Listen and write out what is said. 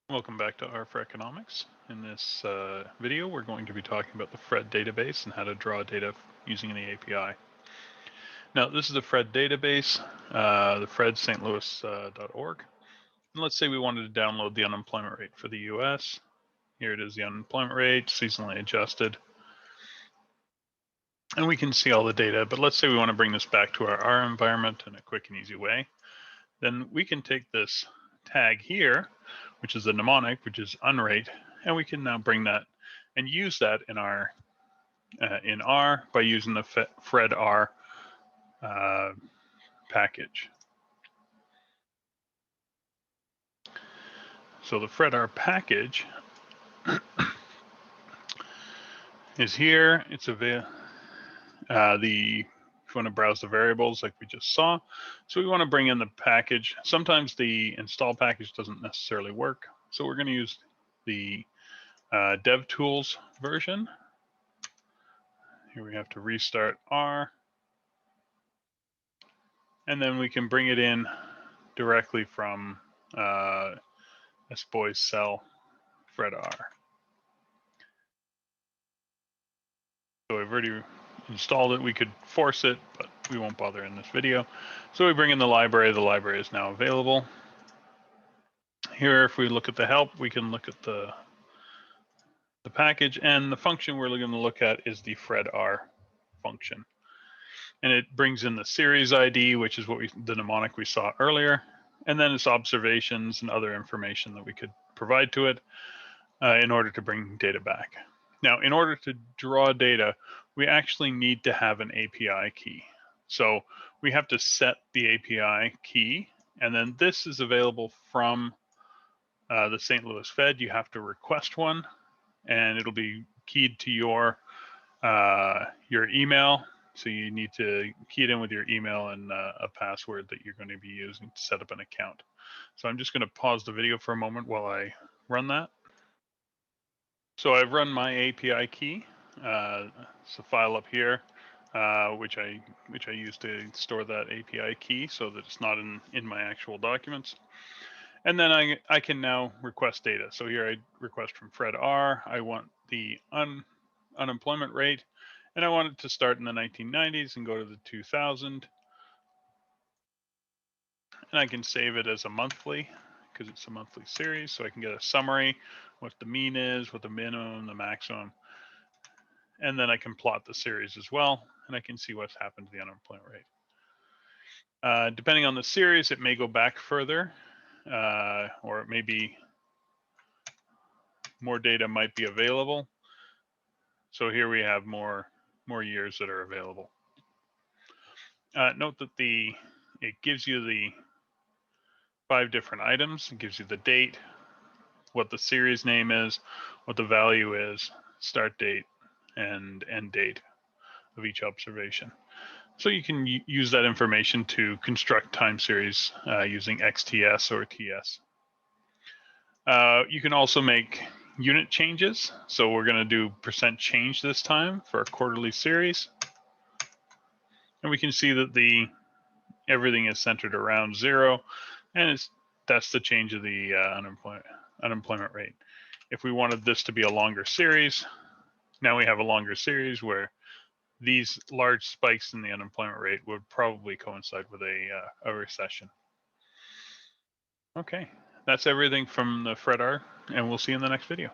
Welcome back to R for Economics. In this video, we're going to be talking about the fred database and how to draw data using the API. Now, this is the fred database, the fred stlouis.org. And let's say we wanted to download the unemployment rate for the US. Here it is, the unemployment rate, seasonally adjusted. And we can see all the data, but let's say we want to bring this back to our R environment in a quick and easy way. Then we can take this tag here, which is the mnemonic, which is unrate, and we can now bring that and use that in our in R by using the fredr package. So the fredr package is here. It's available. If you want to browse the variables like we just saw. So we want to bring in the package. Sometimes the install package doesn't necessarily work. So we're going to use the DevTools version. Here we have to restart R. And then we can bring it in directly from SBoy's cell fredr. So we've already installed it. We could force it, but we won't bother in this video. So we bring in the library. The library is now available. Here, if we look at the help, we can look at the package, and the function we're going to look at is the fredr function. And it brings in the series ID, which is what the mnemonic we saw earlier, and then its observations and other information that we could provide to it in order to bring data back. Now, in order to draw data, we actually need to have an API key. So we have to set the API key, and then this is available from the St. Louis Fed. You have to request one, and it'll be keyed to your email. So you need to key it in with your email and a password that you're going to be using to set up an account. So I'm just going to pause the video for a moment while I run that. So I've run my API key. It's a file up here, which I use to store that API key so that it's not in my actual documents. And then I can now request data. So here I request from fredr. I want the unemployment rate, and I want it to start in the 1990s and go to the 2000. And I can save it as a monthly because it's a monthly series. So I can get a summary, what the mean is, what the minimum, the maximum. And then I can plot the series as well, and I can see what's happened to the unemployment rate. Depending on the series, it may go back further, or it may be more data might be available. So here we have more years that are available. Note that it gives you the 5 different items. It gives you the date, what the series name is, what the value is, start date, and end date of each observation. So you can use that information to construct time series using XTS or TS. You can also make unit changes. So we're going to do % change this time for a quarterly series. And we can see that everything is centered around 0, and that's the change of the unemployment rate. If we wanted this to be a longer series, now we have a longer series where these large spikes in the unemployment rate would probably coincide with a recession. Okay, that's everything from the fredr, and we'll see you in the next video.